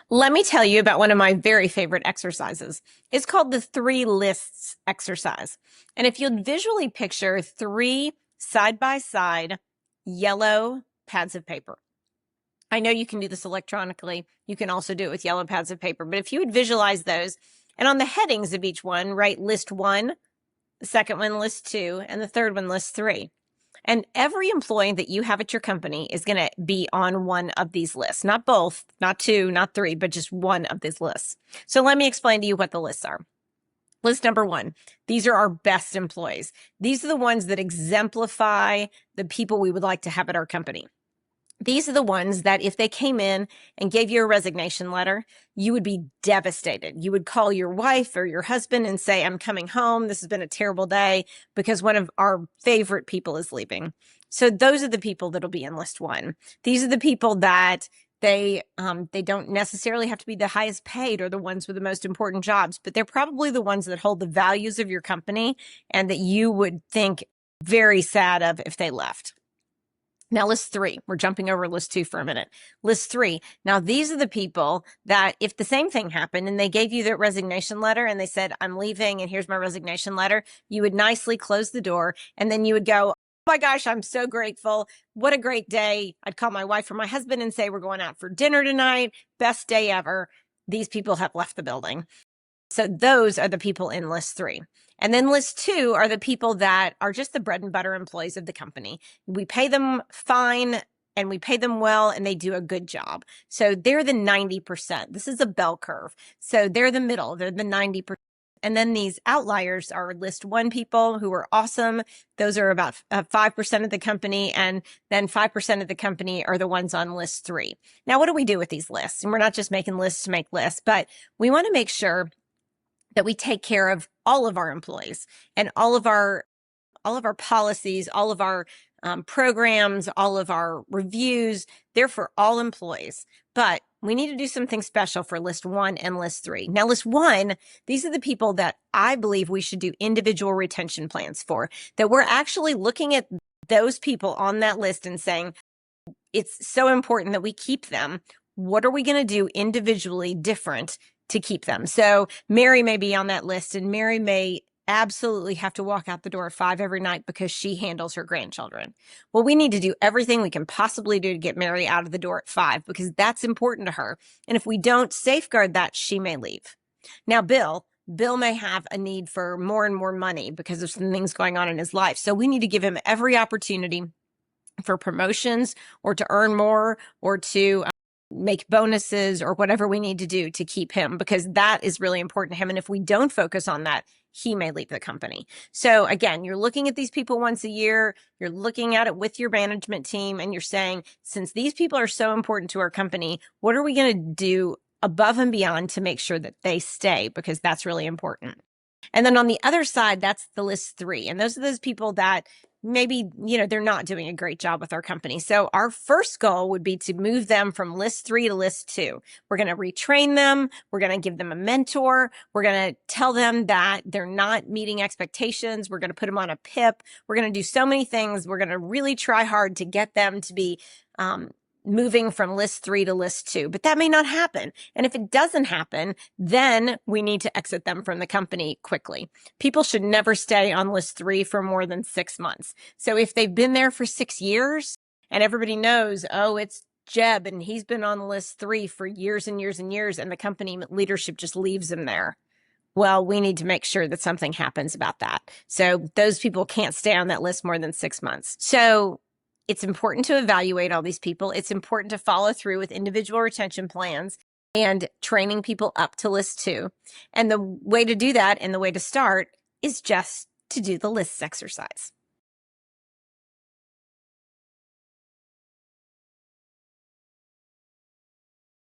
Let me tell you about one of my very favorite exercises. It's called the 3 lists exercise. And if you'd visually picture 3 side-by-side yellow pads of paper. I know you can do this electronically. You can also do it with yellow pads of paper. But if you would visualize those, and on the headings of each one, write list 1, the second one list 2, and the third one list 3. And every employee that you have at your company is going to be on one of these lists, not both, not 2, not 3, but just one of these lists. So let me explain to you what the lists are. List number 1, these are our best employees. These are the ones that exemplify the people we would like to have at our company. These are the ones that if they came in and gave you a resignation letter, you would be devastated. You would call your wife or your husband and say, I'm coming home. This has been a terrible day because one of our favorite people is leaving. So those are the people that'll be in list 1. These are the people that they don't necessarily have to be the highest paid or the ones with the most important jobs, but they're probably the ones that hold the values of your company and that you would think very sad of if they left. Now, list 3, we're jumping over list 2 for a minute. List 3. Now, these are the people that if the same thing happened and they gave you their resignation letter and they said, I'm leaving and here's my resignation letter, you would nicely close the door and then you would go, oh my gosh, I'm so grateful. What a great day. I'd call my wife or my husband and say, we're going out for dinner tonight. Best day ever. These people have left the building. So those are the people in list 3. And then list 2 are the people that are just the bread and butter employees of the company. We pay them fine and we pay them well and they do a good job. So they're the 90%. This is a bell curve. So they're the middle, they're the 90%. And then these outliers are list 1 people who are awesome. Those are about 5% of the company. And then 5% of the company are the ones on list 3. Now, what do we do with these lists? And we're not just making lists to make lists, but we want to make sure that we take care of all of our employees and all of our policies, all of our programs, all of our reviews. They're for all employees, but we need to do something special for list 1 and list 3. Now, list 1, these are the people that I believe we should do individual retention plans for, that we're actually looking at those people on that list and saying, it's so important that we keep them. What are we going to do individually different to keep them? So Mary may be on that list and Mary may absolutely have to walk out the door at 5 every night because she handles her grandchildren. Well, we need to do everything we can possibly do to get Mary out of the door at 5 because that's important to her. And if we don't safeguard that, she may leave. Now, Bill may have a need for more and more money because of some things going on in his life. So we need to give him every opportunity for promotions or to earn more or to make bonuses or whatever we need to do to keep him, because that is really important to him. And if we don't focus on that, he may leave the company. So again, you're looking at these people once a year, you're looking at it with your management team, and you're saying, since these people are so important to our company, what are we going to do above and beyond to make sure that they stay? Because that's really important. And then on the other side, that's the list 3. And those are those people that maybe, they're not doing a great job with our company. So our first goal would be to move them from list 3 to list 2. We're going to retrain them. We're going to give them a mentor. We're going to tell them that they're not meeting expectations. We're going to put them on a PIP. We're going to do so many things. We're going to really try hard to get them to be, moving from list 3 to list 2, but that may not happen. And if it doesn't happen, then we need to exit them from the company quickly. People should never stay on list 3 for more than 6 months. So if they've been there for 6 years and everybody knows, oh, it's Jeb and he's been on list 3 for years and years and years, and the company leadership just leaves him there. Well, we need to make sure that something happens about that. So those people can't stay on that list more than 6 months. So it's important to evaluate all these people. It's important to follow through with individual retention plans and training people up to list 2. And the way to do that and the way to start is just to do the lists exercise.